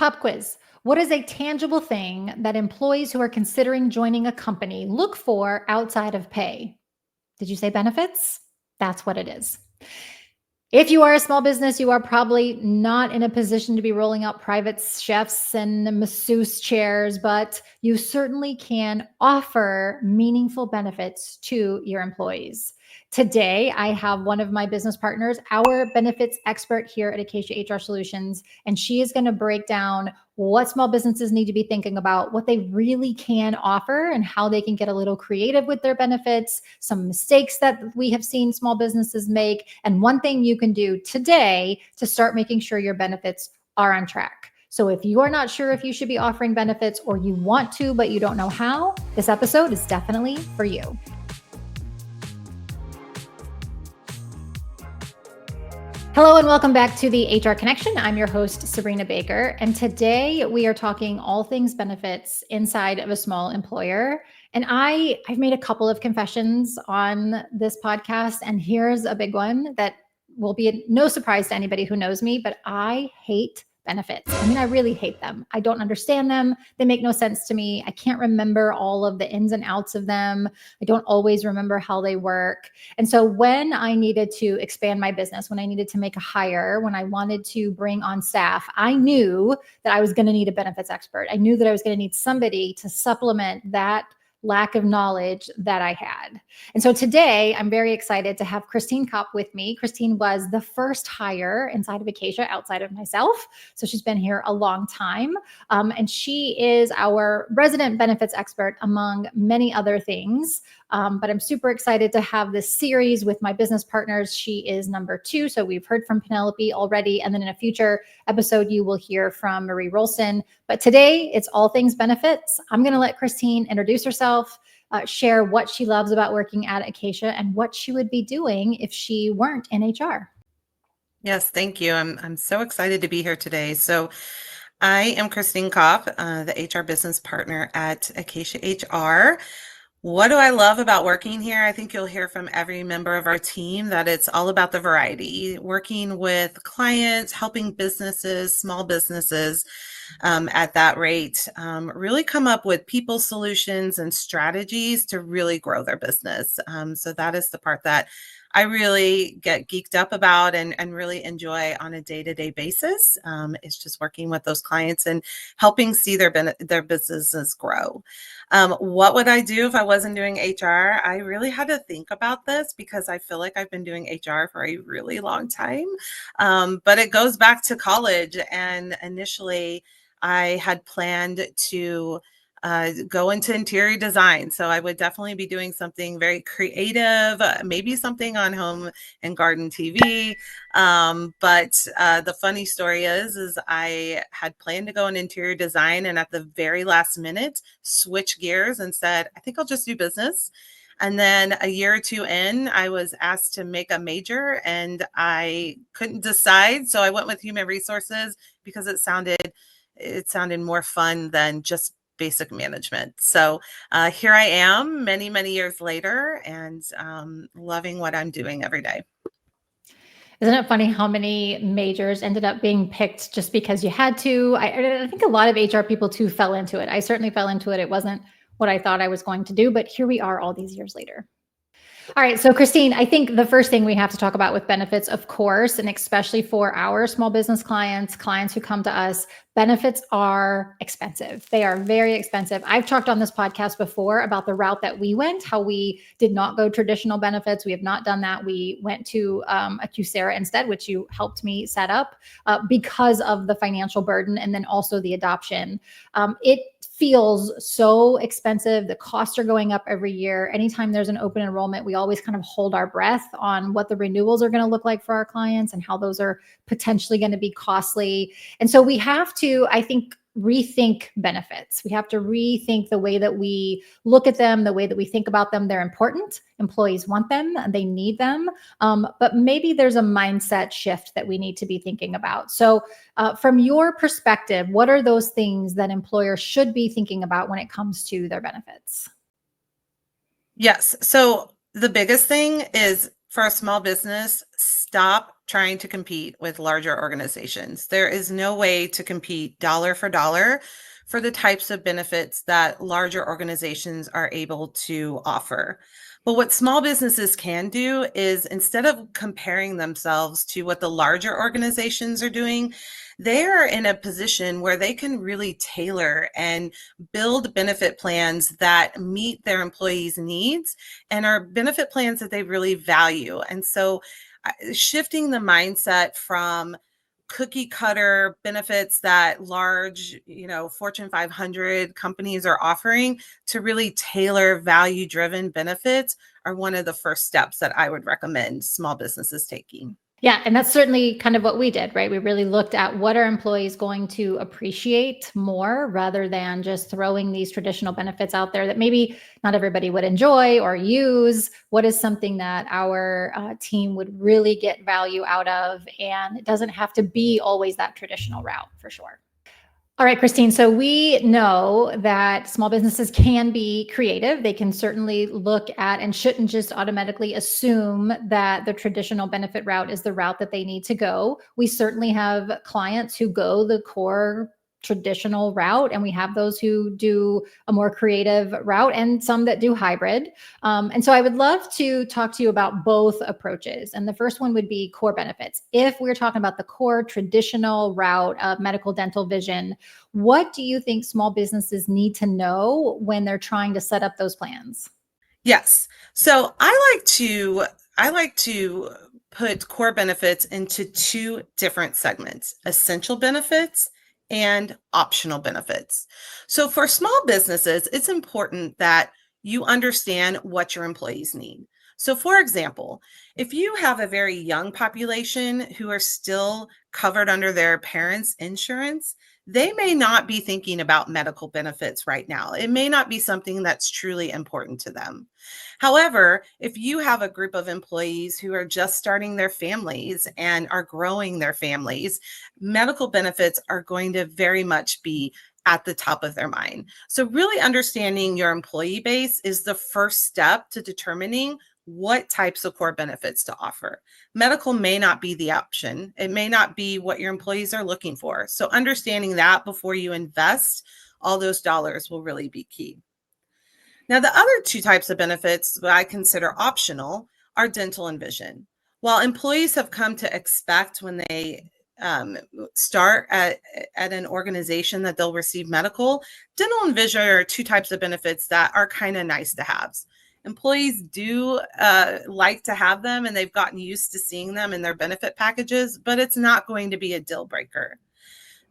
Pop quiz. What is a tangible thing that employees who are considering joining a company look for outside of pay? Did you say benefits? That's what it is. If you are a small business, you are probably not in a position to be rolling out private chefs and masseuse chairs, but you certainly can offer meaningful benefits to your employees. Today, I have one of my business partners, our benefits expert here at Acacia HR Solutions, and she is going to break down what small businesses need to be thinking about, what they really can offer, and how they can get a little creative with their benefits, some mistakes that we have seen small businesses make, and one thing you can do today to start making sure your benefits are on track. So if you are not sure if you should be offering benefits or you want to, but you don't know how, this episode is definitely for you. Hello and welcome back to the HR Connection. I'm your host, Sabrina Baker, and today we are talking all things benefits inside of a small employer. And I've made a couple of confessions on this podcast, and here's a big one that will be no surprise to anybody who knows me, but I hate benefits. I mean, I really hate them. I don't understand them. They make no sense to me. I can't remember all of the ins and outs of them. I don't always remember how they work. And so when I needed to expand my business, when I needed to make a hire, when I wanted to bring on staff, I knew that I was going to need a benefits expert. I knew that I was going to need somebody to supplement that lack of knowledge that I had. And so today I'm very excited to have Christine Kopp with me. Christine was the first hire inside of Acacia outside of myself. So she's been here a long time. And she is our resident benefits expert among many other things. But I'm super excited to have this series with my business partners. She is number 2. So we've heard from Penelope already. And then in a future episode, you will hear from Marie Rolston. But today it's all things benefits. I'm going to let Christine introduce herself, share what she loves about working at Acacia and what she would be doing if she weren't in HR. Yes, thank you. I'm so excited to be here today. So I am Christine Kopp, the HR business partner at Acacia HR. What do I love about working here? I think you'll hear from every member of our team that it's all about the variety, working with clients, helping businesses, small businesses at that rate, really come up with people solutions and strategies to really grow their business. So that is the part that I really get geeked up about and really enjoy on a day-to-day basis. It's just working with those clients and helping see their businesses grow. What would I do if I wasn't doing HR? I really had to think about this because I feel like I've been doing HR for a really long time. But it goes back to college, and initially I had planned to go into interior design. So I would definitely be doing something very creative, maybe something on home and garden TV. But the funny story is I had planned to go in interior design, and at the very last minute, switch gears and said, I think I'll just do business. And then a year or two in, I was asked to make a major and I couldn't decide. So I went with human resources because it sounded more fun than just basic management. So here I am many, many years later and loving what I'm doing every day. Isn't it funny how many majors ended up being picked just because you had to? I think a lot of HR people too fell into it. I certainly fell into it. It wasn't what I thought I was going to do, but here we are all these years later. All right. So Christine, I think the first thing we have to talk about with benefits, of course, and especially for our small business clients who come to us, benefits are expensive. They are very expensive. I've talked on this podcast before about the route that we went, how we did not go traditional benefits. We have not done that. We went to a Coursera instead, which you helped me set up because of the financial burden and then also the adoption. It feels so expensive. The costs are going up every year. Anytime there's an open enrollment, we always kind of hold our breath on what the renewals are going to look like for our clients and how those are potentially going to be costly. And so we have to, I think, rethink benefits. We have to rethink the way that we look at them, the way that we think about them. They're important. Employees want them, they need them. But maybe there's a mindset shift that we need to be thinking about. So from your perspective, what are those things that employers should be thinking about when it comes to their benefits? Yes. So the biggest thing is for a small business, stop trying to compete with larger organizations. There is no way to compete dollar for dollar for the types of benefits that larger organizations are able to offer. But what small businesses can do is, instead of comparing themselves to what the larger organizations are doing, they are in a position where they can really tailor and build benefit plans that meet their employees' needs and are benefit plans that they really value. And so shifting the mindset from cookie cutter benefits that large, Fortune 500 companies are offering to really tailor value driven benefits are one of the first steps that I would recommend small businesses taking. Yeah, and that's certainly kind of what we did, right? We really looked at what are employees going to appreciate more rather than just throwing these traditional benefits out there that maybe not everybody would enjoy or use. What is something that our team would really get value out of? And it doesn't have to be always that traditional route for sure. All right, Christine. So we know that small businesses can be creative. They can certainly look at and shouldn't just automatically assume that the traditional benefit route is the route that they need to go. We certainly have clients who go the core traditional route, and we have those who do a more creative route and some that do hybrid. And so I would love to talk to you about both approaches. And the first one would be core benefits. If we're talking about the core traditional route of medical, dental, vision, what do you think small businesses need to know when they're trying to set up those plans? Yes. So I like to put core benefits into two different segments: essential benefits and optional benefits. So for small businesses, it's important that you understand what your employees need. So for example, if you have a very young population who are still covered under their parents' insurance, they may not be thinking about medical benefits right now. It may not be something that's truly important to them. However, if you have a group of employees who are just starting their families and are growing their families, medical benefits are going to very much be at the top of their mind. So, really understanding your employee base is the first step to determining what types of core benefits to offer. Medical may not be the option, it may not be what your employees are looking for. So, understanding that before you invest all those dollars will really be key. Now, the other two types of benefits that I consider optional are dental and vision. While employees have come to expect when they start at an organization that they'll receive medical, dental and vision are two types of benefits that are kind of nice to have. Employees do like to have them, and they've gotten used to seeing them in their benefit packages, but it's not going to be a deal breaker.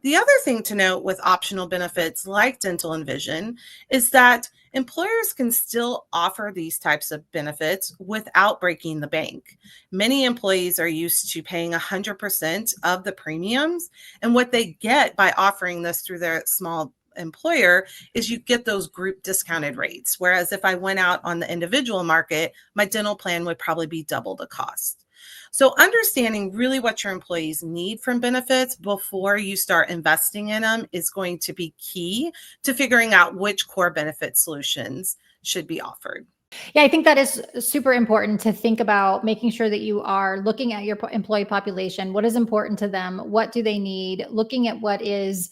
The other thing to note with optional benefits like dental and vision is that employers can still offer these types of benefits without breaking the bank. Many employees are used to paying 100% of the premiums, and what they get by offering this through their small employer is you get those group discounted rates. Whereas if I went out on the individual market, my dental plan would probably be double the cost. So understanding really what your employees need from benefits before you start investing in them is going to be key to figuring out which core benefit solutions should be offered. Yeah, I think that is super important to think about making sure that you are looking at your employee population. What is important to them? What do they need? Looking at what is,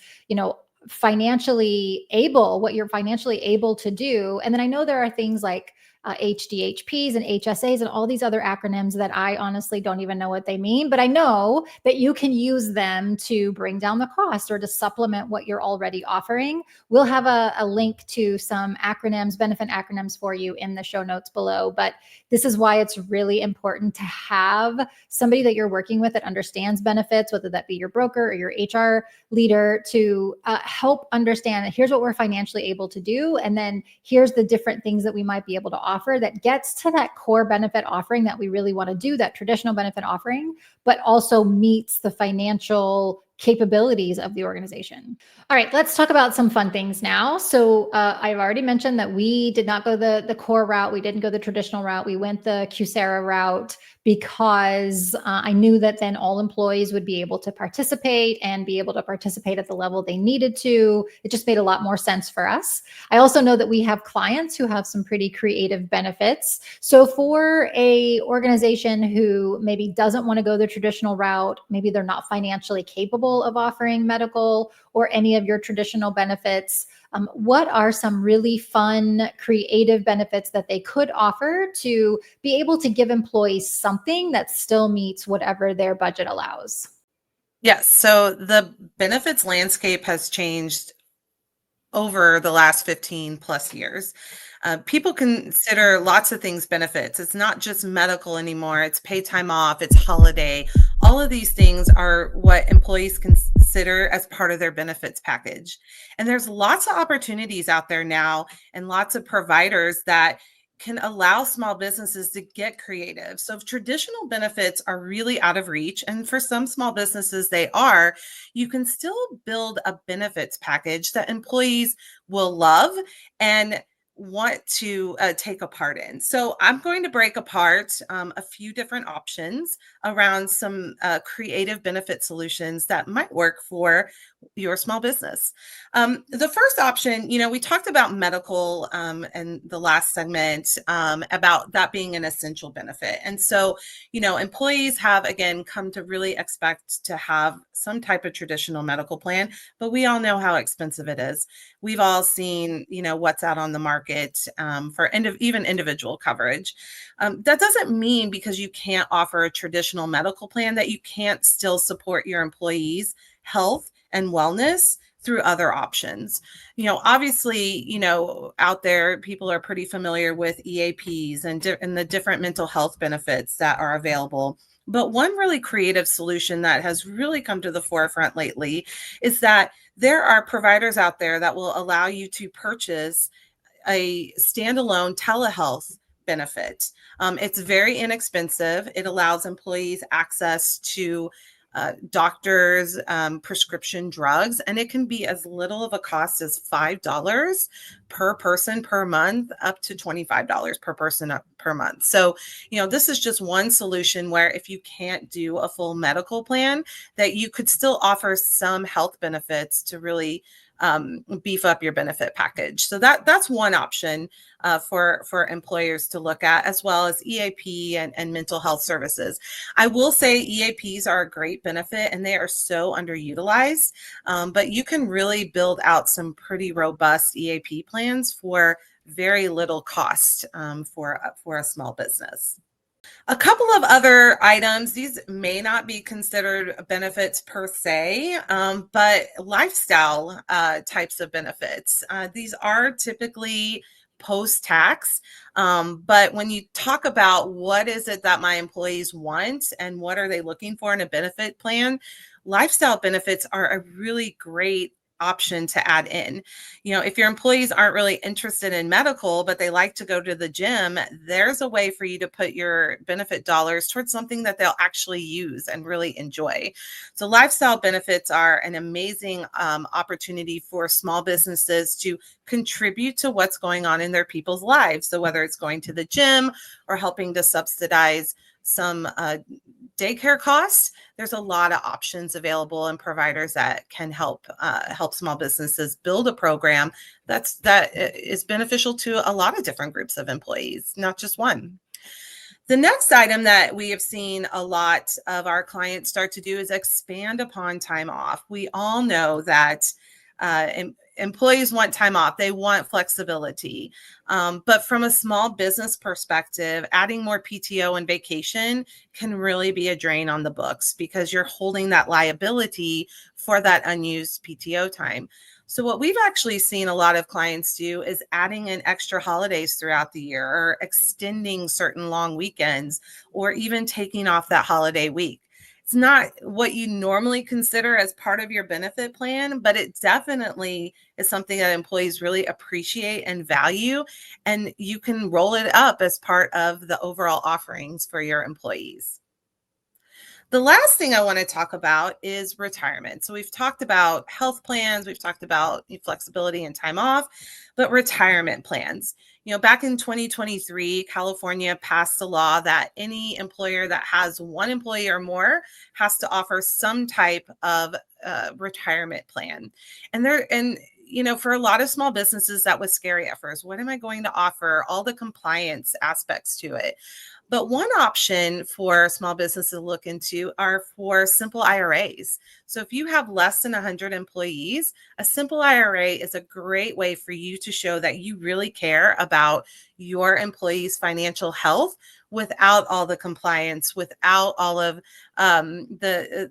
financially able, what you're financially able to do. And then I know there are things like HDHPs and HSAs and all these other acronyms that I honestly don't even know what they mean, but I know that you can use them to bring down the cost or to supplement what you're already offering. We'll have a link to some acronyms, benefit acronyms for you in the show notes below. But this is why it's really important to have somebody that you're working with that understands benefits, whether that be your broker or your HR leader, to help understand here's what we're financially able to do. And then here's the different things that we might be able to offer that gets to that core benefit offering that we really want to do, that traditional benefit offering, but also meets the financial capabilities of the organization. All right, let's talk about some fun things now. So I've already mentioned that we did not go the core route. We didn't go the traditional route. We went the QSERA route. because I knew that then all employees would be able to participate and be able to participate at the level they needed to. It just made a lot more sense for us. I also know that we have clients who have some pretty creative benefits. So for a organization who maybe doesn't want to go the traditional route, maybe they're not financially capable of offering medical or any of your traditional benefits, what are some really fun, creative benefits that they could offer to be able to give employees something that still meets whatever their budget allows? Yes, so the benefits landscape has changed over the last 15 plus years. People consider lots of things benefits. It's not just medical anymore, it's pay time off, it's holiday. All of these things are what employees consider as part of their benefits package. And there's lots of opportunities out there now and lots of providers that can allow small businesses to get creative. So if traditional benefits are really out of reach, and for some small businesses they are, you can still build a benefits package that employees will love and want to take a part in. So I'm going to break apart a few different options around some creative benefit solutions that might work for your small business. The first option, we talked about medical in the last segment about that being an essential benefit. And so, employees have, again, come to really expect to have some type of traditional medical plan, but we all know how expensive it is. We've all seen, what's out on the market for even individual coverage. That doesn't mean because you can't offer a traditional medical plan that you can't still support your employees' health and wellness through other options. Obviously, out there, people are pretty familiar with EAPs and the different mental health benefits that are available. But one really creative solution that has really come to the forefront lately is that there are providers out there that will allow you to purchase a standalone telehealth benefit. It's very inexpensive. It allows employees access to doctors' prescription drugs, and it can be as little of a cost as $5 per person per month, up to $25 per person per month. So, this is just one solution where if you can't do a full medical plan, that you could still offer some health benefits to really beef up your benefit package. So that's one option for employers to look at, as well as EAP and mental health services. I will say EAPs are a great benefit and they are so underutilized, but you can really build out some pretty robust EAP plans for very little cost for a small business. A couple of other items, these may not be considered benefits per se, but lifestyle types of benefits. These are typically post-tax, but when you talk about what is it that my employees want and what are they looking for in a benefit plan, lifestyle benefits are a really great option to add in. If your employees aren't really interested in medical, but they like to go to the gym, there's a way for you to put your benefit dollars towards something that they'll actually use and really enjoy. So lifestyle benefits are an amazing opportunity for small businesses to contribute to what's going on in their people's lives. So whether it's going to the gym or helping to subsidize some daycare costs, there's a lot of options available and providers that can help small businesses build a program that is beneficial to a lot of different groups of employees, not just one. The next item that we have seen a lot of our clients start to do is expand upon time off. We all know that employees want time off. They want flexibility. But from a small business perspective, adding more PTO and vacation can really be a drain on the books because you're holding that liability for that unused PTO time. So what we've actually seen a lot of clients do is adding in extra holidays throughout the year or extending certain long weekends or even taking off that holiday week. It's not what you normally consider as part of your benefit plan, but it definitely is something that employees really appreciate and value, and you can roll it up as part of the overall offerings for your employees. The last thing I want to talk about is retirement. So we've talked about health plans, we've talked about flexibility and time off, but retirement plans. Back in 2023, California passed a law that any employer that has one employee or more has to offer some type of retirement plan. For a lot of small businesses, that was scary at first. What am I going to offer? All the compliance aspects to it. But one option for small businesses to look into are for simple IRAs. So if you have less than 100 employees, a simple IRA is a great way for you to show that you really care about your employees' financial health without all the compliance, without all of the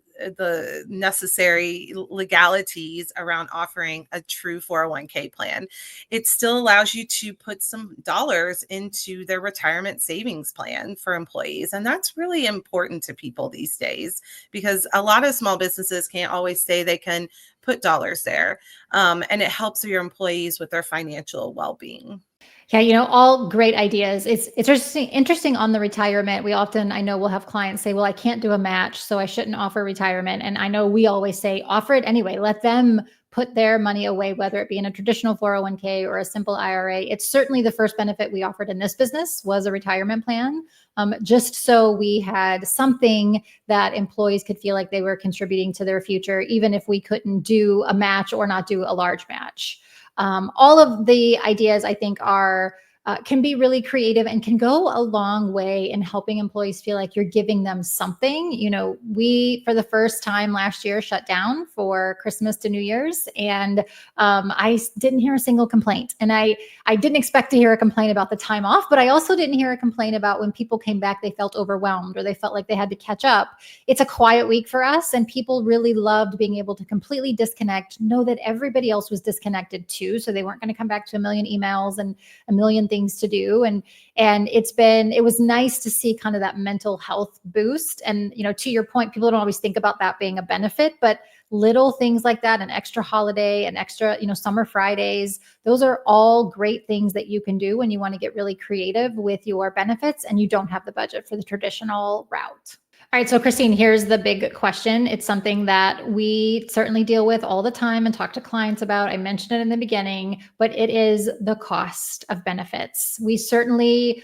necessary legalities around offering a true 401k plan. It still allows you to put some dollars into their retirement savings plan for employees. And that's really important to people these days because a lot of small businesses can't always say they can put dollars there. And it helps your employees with their financial well-being. Yeah, all great ideas. It's interesting on the retirement. I know we'll have clients say, "Well, I can't do a match, so I shouldn't offer retirement." And I know we always say, "Offer it anyway. Let them put their money away, whether it be in a traditional 401k or a simple IRA." It's certainly the first benefit we offered in this business was a retirement plan, just so we had something that employees could feel like they were contributing to their future, even if we couldn't do a match or not do a large match. All of the ideas I think are can be really creative and can go a long way in helping employees feel like you're giving them something. We, for the first time last year, shut down for Christmas to New Year's, and I didn't hear a single complaint. And I didn't expect to hear a complaint about the time off, but I also didn't hear a complaint about when people came back, they felt overwhelmed or they felt like they had to catch up. It's a quiet week for us, and people really loved being able to completely disconnect, know that everybody else was disconnected too, so they weren't going to come back to a million emails and a million things to do. And it was nice to see kind of that mental health boost. And to your point, people don't always think about that being a benefit, but little things like that, an extra holiday, an extra summer Fridays, those are all great things that you can do when you want to get really creative with your benefits and you don't have the budget for the traditional route. All right, so Christine, here's the big question. It's something that we certainly deal with all the time and talk to clients about. I mentioned it in the beginning, but it is the cost of benefits. We certainly,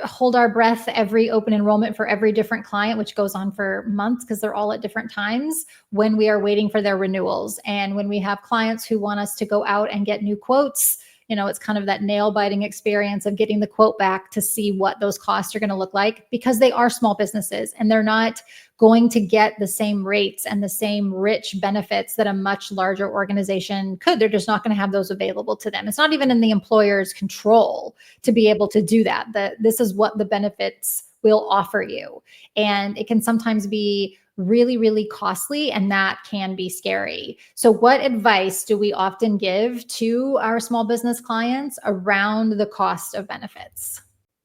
hold our breath every open enrollment for every different client, which goes on for months because they're all at different times when we are waiting for their renewals. And when we have clients who want us to go out and get new quotes, it's kind of that nail biting experience of getting the quote back to see what those costs are going to look like, because they are small businesses and they're not going to get the same rates and the same rich benefits that a much larger organization could. They're just not going to have those available to them. It's not even in the employer's control to be able to do that. This is what the benefits will offer you. And it can sometimes be really, really costly, and that can be scary. So what advice do we often give to our small business clients around the cost of benefits?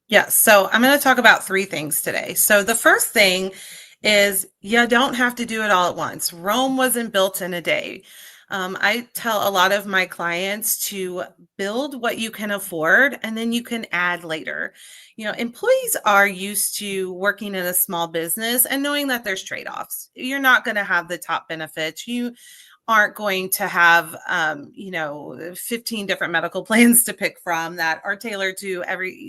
Yes. So I'm going to talk about three things today. So the first thing is you don't have to do it all at once. Rome wasn't built in a day. I tell a lot of my clients to build what you can afford and then you can add later. Employees are used to working in a small business and knowing that there's trade-offs. You're not going to have the top benefits. You aren't going to have 15 different medical plans to pick from that are tailored to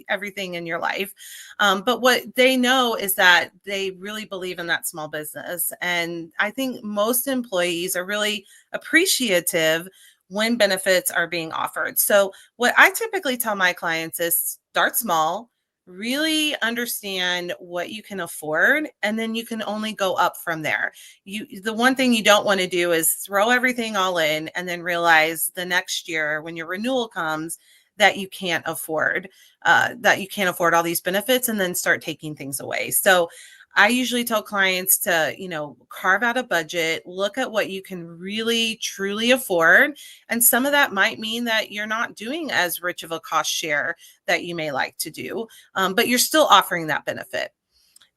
everything in your life. But what they know is that they really believe in that small business. And I think most employees are really appreciative when benefits are being offered. So what I typically tell my clients is start small, really understand what you can afford, and then you can only go up from there. The one thing you don't want to do is throw everything all in and then realize the next year when your renewal comes that you can't afford all these benefits and then start taking things away. So I usually tell clients to, carve out a budget, look at what you can really truly afford. And some of that might mean that you're not doing as rich of a cost share that you may like to do, but you're still offering that benefit.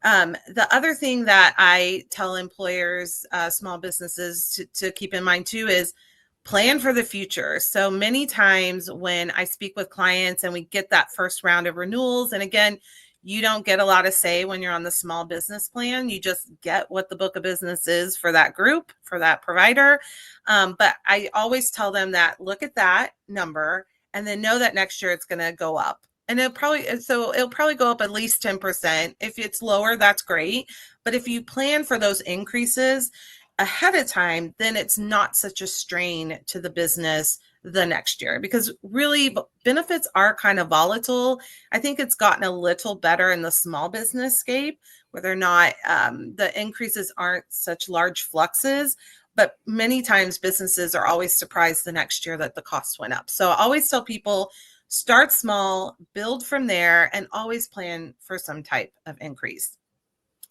The other thing that I tell employers, small businesses to keep in mind too is plan for the future. So many times when I speak with clients and we get that first round of renewals, and again, You don't get a lot of say when you're on the small business plan. You just get what the book of business is for that group, for that provider. But I always tell them that look at that number and then know that next year it's going to go up. And it'll probably go up at least 10%. If it's lower, that's great. But if you plan for those increases ahead of time, then it's not such a strain to the business the next year, because really benefits are kind of volatile. I think it's gotten a little better in the small business scape where they're not, the increases aren't such large fluxes, but many times businesses are always surprised the next year that the costs went up. So I always tell people, start small, build from there, and always plan for some type of increase.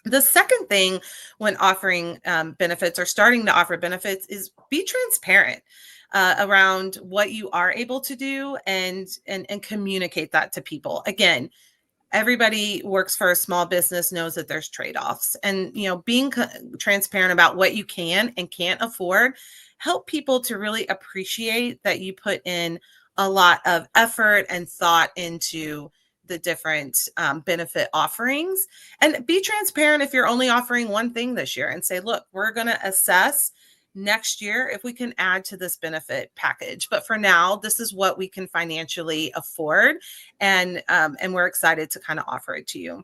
The second thing when offering benefits or starting to offer benefits is be transparent around what you are able to do, and communicate that to people. Again, everybody works for a small business knows that there's trade-offs, and being transparent about what you can and can't afford help people to really appreciate that you put in a lot of effort and thought into the different benefit offerings. And be transparent if you're only offering one thing this year, and say, look, we're going to assess next year if we can add to this benefit package, but for now this is what we can financially afford, and we're excited to kind of offer it to you.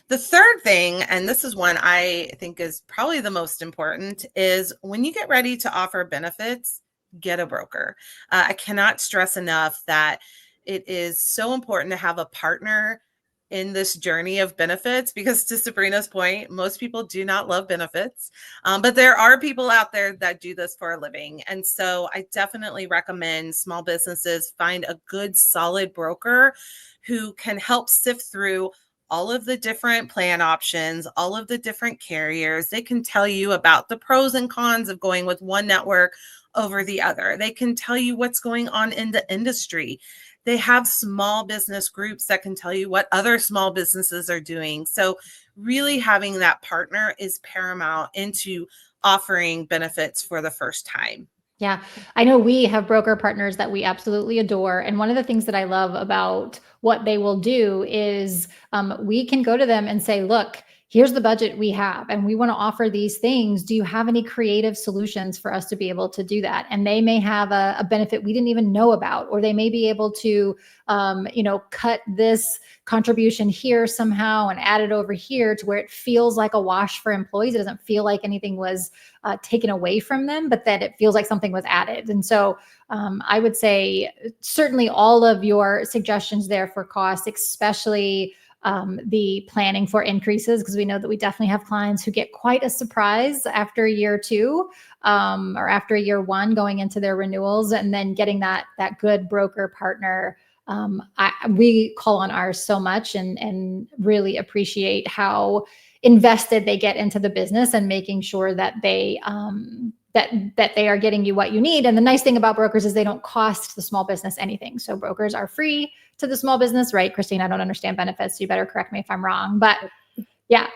The third thing, and this is one I think is probably the most important, is when you get ready to offer benefits, get a broker. I cannot stress enough that it is so important to have a partner in this journey of benefits, because to Sabrina's point, most people do not love benefits, but there are people out there that do this for a living. And so I definitely recommend small businesses find a good, solid broker who can help sift through all of the different plan options, all of the different carriers. They can tell you about the pros and cons of going with one network over the other. They can tell you what's going on in the industry. They have small business groups that can tell you what other small businesses are doing. So really having that partner is paramount into offering benefits for the first time. Yeah, I know we have broker partners that we absolutely adore. And one of the things that I love about what they will do is we can go to them and say, look, here's the budget we have, and we want to offer these things. Do you have any creative solutions for us to be able to do that? And they may have a benefit we didn't even know about, or they may be able to, cut this contribution here somehow and add it over here to where it feels like a wash for employees. It doesn't feel like anything was taken away from them, but that it feels like something was added. And so I would say certainly all of your suggestions there for cost, especially the planning for increases, because we know that we definitely have clients who get quite a surprise after year two or after year one going into their renewals, and then getting that good broker partner. We call on ours so much, and really appreciate how invested they get into the business and making sure that they that they are getting you what you need. And the nice thing about brokers is they don't cost the small business anything. So brokers are free to the small business, right? Christine, I don't understand benefits, so you better correct me if I'm wrong. But yeah,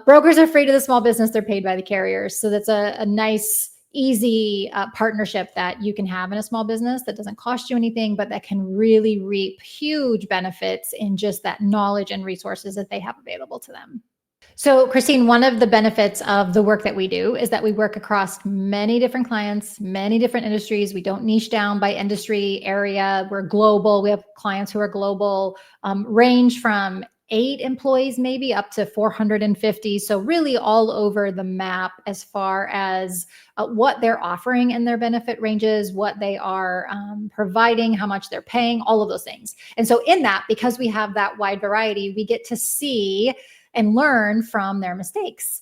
brokers are free to the small business. They're paid by the carriers. So that's a nice, easy partnership that you can have in a small business that doesn't cost you anything, but that can really reap huge benefits in just that knowledge and resources that they have available to them. So, Christine, one of the benefits of the work that we do is that we work across many different clients, many different industries. We don't niche down by industry area. We're global. We have clients who are global, range from 8 employees maybe up to 450. So really all over the map as far as what they're offering in their benefit ranges, what they are providing, how much they're paying, all of those things. And so in that, because we have that wide variety, we get to see and learn from their mistakes.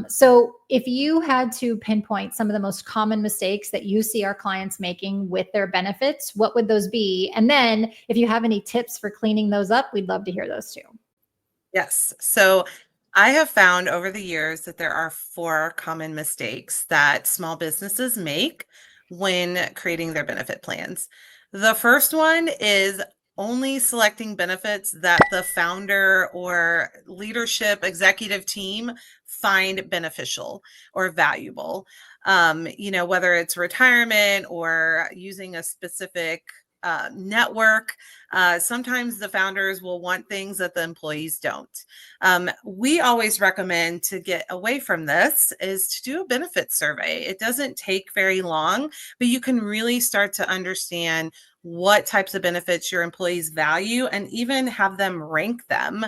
So if you had to pinpoint some of the most common mistakes that you see our clients making with their benefits, what would those be? And then if you have any tips for cleaning those up, we'd love to hear those too. Yes. So I have found over the years that there are 4 common mistakes that small businesses make when creating their benefit plans. The first one is only selecting benefits that the founder or leadership executive team find beneficial or valuable. Whether it's retirement or using a specific network. Sometimes the founders will want things that the employees don't. We always recommend to get away from this is to do a benefits survey. It doesn't take very long, but you can really start to understand what types of benefits your employees value and even have them rank them.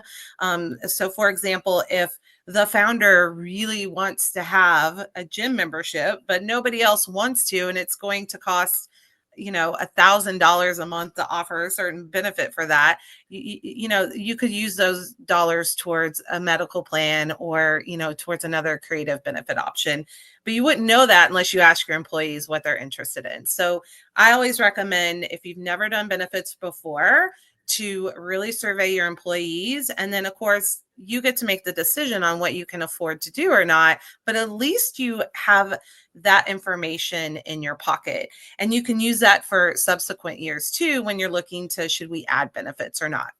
So for example, if the founder really wants to have a gym membership, but nobody else wants to, and it's going to cost, $1,000 a month to offer a certain benefit for that, you could use those dollars towards a medical plan or, towards another creative benefit option. But you wouldn't know that unless you ask your employees what they're interested in. So I always recommend, if you've never done benefits before, to really survey your employees. And then, of course, you get to make the decision on what you can afford to do or not, but at least you have that information in your pocket. And you can use that for subsequent years too, when you're looking to, should we add benefits or not?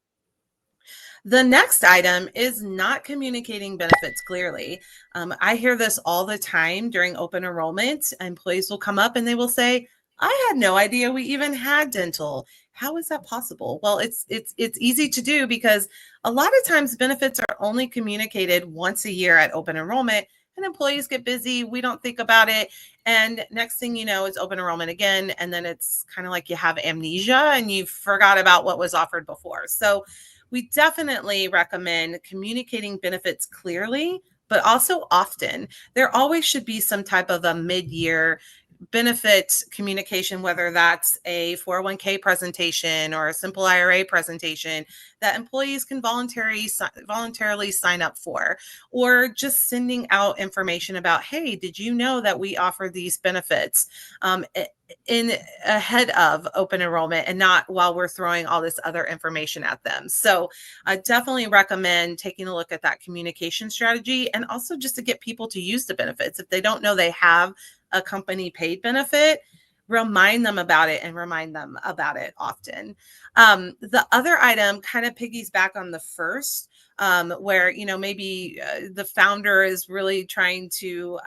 The next item is not communicating benefits clearly. I hear this all the time during open enrollment. Employees will come up and they will say, "I had no idea we even had dental. How is that possible?" Well, it's easy to do because a lot of times benefits are only communicated once a year at open enrollment, and employees get busy. We don't think about it. And next thing you know, it's open enrollment again. And then it's kind of like you have amnesia and you forgot about what was offered before. So we definitely recommend communicating benefits clearly, but also often. There always should be some type of a mid-year benefit communication, whether that's a 401k presentation or a simple IRA presentation that employees can voluntarily sign up for, or just sending out information about, hey, did you know that we offer these benefits in ahead of open enrollment and not while we're throwing all this other information at them. So I definitely recommend taking a look at that communication strategy, and also just to get people to use the benefits. If they don't know they have a company paid benefit, remind them about it and remind them about it often. The other item kind of piggies back on the first, where, maybe the founder is really trying to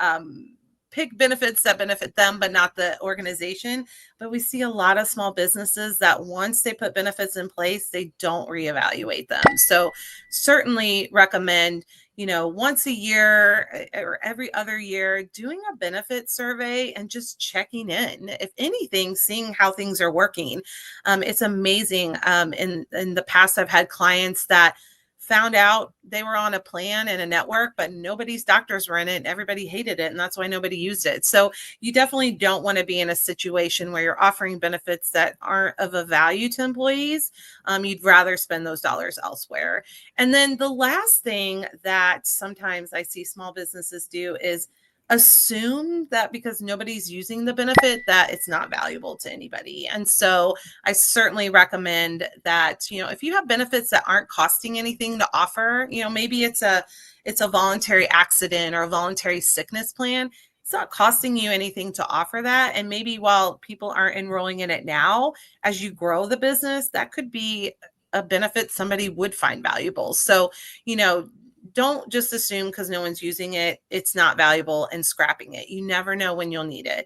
pick benefits that benefit them, but not the organization. But we see a lot of small businesses that once they put benefits in place, they don't reevaluate them. So certainly recommend, once a year or every other year, doing a benefit survey and just checking in. If anything, seeing how things are working. It's amazing. In the past, I've had clients that found out they were on a plan and a network, but nobody's doctors were in it and everybody hated it. And that's why nobody used it. So you definitely don't want to be in a situation where you're offering benefits that aren't of a value to employees. You'd rather spend those dollars elsewhere. And then the last thing that sometimes I see small businesses do is assume that because nobody's using the benefit that it's not valuable to anybody. And so I certainly recommend that, if you have benefits that aren't costing anything to offer, maybe it's a voluntary accident or a voluntary sickness plan. It's not costing you anything to offer that. And maybe while people aren't enrolling in it now, as you grow the business, that could be a benefit somebody would find valuable. So, don't just assume because no one's using it, it's not valuable and scrapping it. You never know when you'll need it.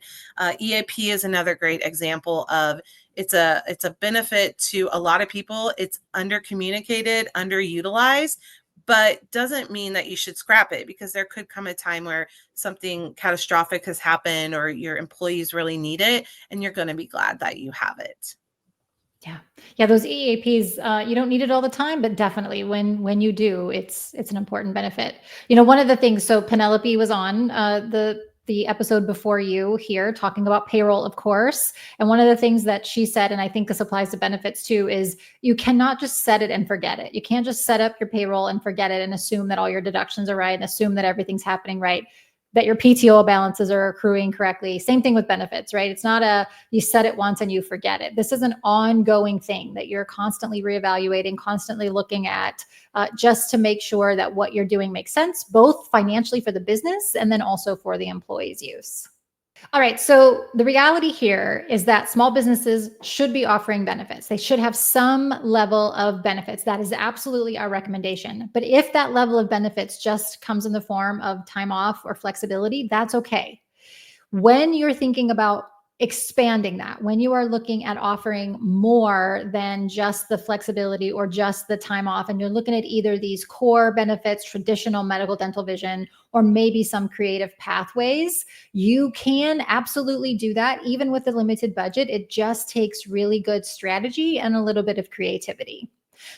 EAP is another great example of it's a benefit to a lot of people. It's under communicated, underutilized, but doesn't mean that you should scrap it, because there could come a time where something catastrophic has happened or your employees really need it, and you're going to be glad that you have it. Yeah. Yeah. Those EAPs, you don't need it all the time, but definitely when you do, it's an important benefit. One of the things, so Penelope was on the episode before you here talking about payroll, of course. And one of the things that she said, and I think this applies to benefits too, is you cannot just set it and forget it. You can't just set up your payroll and forget it and assume that all your deductions are right and assume that everything's happening right, that your PTO balances are accruing correctly. Same thing with benefits, right? It's not you set it once and you forget it. This is an ongoing thing that you're constantly reevaluating, constantly looking at, just to make sure that what you're doing makes sense, both financially for the business and then also for the employees' use. All right. So the reality here is that small businesses should be offering benefits. They should have some level of benefits. That is absolutely our recommendation. But if that level of benefits just comes in the form of time off or flexibility, that's okay. When you're thinking about expanding that, when you are looking at offering more than just the flexibility or just the time off, and you're looking at either these core benefits, traditional medical, dental, vision, or maybe some creative pathways, you can absolutely do that even with a limited budget. It just takes really good strategy and a little bit of creativity.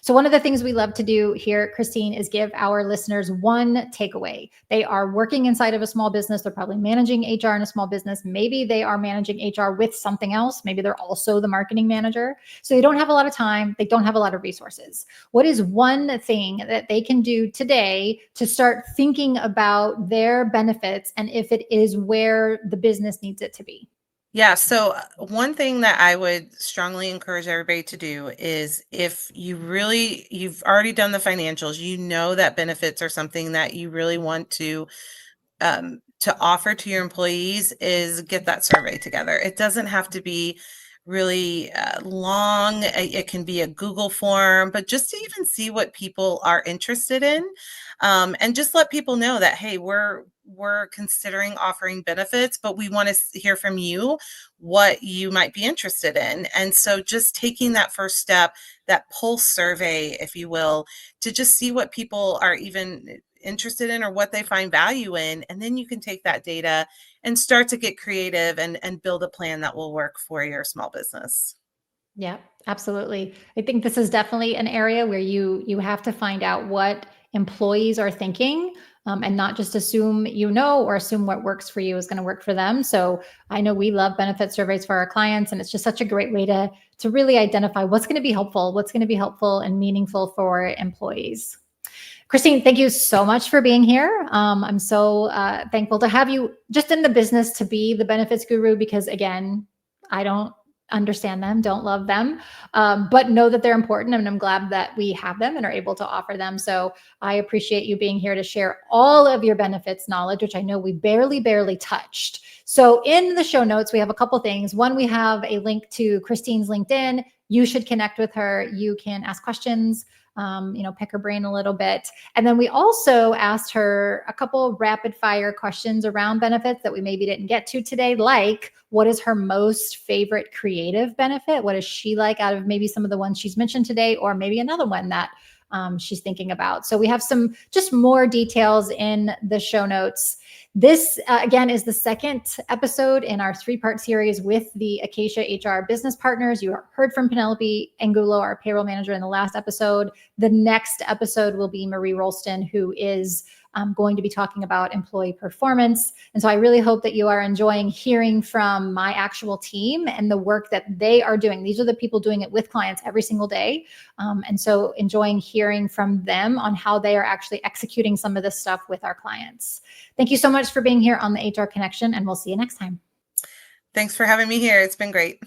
So, one of the things we love to do here, Christine, is give our listeners one takeaway. They are working inside of a small business. They're probably managing HR in a small business. Maybe they are managing HR with something else. Maybe they're also the marketing manager. So, they don't have a lot of time. They don't have a lot of resources. What is one thing that they can do today to start thinking about their benefits and if it is where the business needs it to be? Yeah, so one thing that I would strongly encourage everybody to do is if you've already done the financials, you know that benefits are something that you really want to offer to your employees, is get that survey together. It doesn't have to be really long. It can be a Google form, but just to even see what people are interested in, and just let people know that, hey, we're considering offering benefits, but we want to hear from you what you might be interested in. And so just taking that first step, that pulse survey, if you will, to just see what people are even interested in or what they find value in. And then you can take that data and start to get creative and build a plan that will work for your small business. Yeah, absolutely. I think this is definitely an area where you have to find out what employees are thinking, and not just assume or assume what works for you is going to work for them. So I know we love benefit surveys for our clients, and it's just such a great way to really identify what's going to be helpful, and meaningful for employees. Christine, thank you so much for being here. I'm so thankful to have you just in the business to be the benefits guru, because again, I don't understand them, don't love them, but know that they're important. And I'm glad that we have them and are able to offer them. So I appreciate you being here to share all of your benefits knowledge, which I know we barely touched. So in the show notes, we have a couple things. One, we have a link to Christine's LinkedIn. You should connect with her. You can ask questions, pick her brain a little bit. And then we also asked her a couple rapid fire questions around benefits that we maybe didn't get to today, like what is her most favorite creative benefit? What does she like out of maybe some of the ones she's mentioned today, or maybe another one that she's thinking about. So we have some just more details in the show notes. This, again, is the second episode in our three-part series with the Acacia HR business partners. You heard from Penelope Angulo, our payroll manager, in the last episode. The next episode will be Marie Rolston, who is going to be talking about employee performance. And so I really hope that you are enjoying hearing from my actual team and the work that they are doing. These are the people doing it with clients every single day. And so enjoying hearing from them on how they are actually executing some of this stuff with our clients. Thank you so much for being here on the HR Connection, and we'll see you next time. Thanks for having me here. It's been great.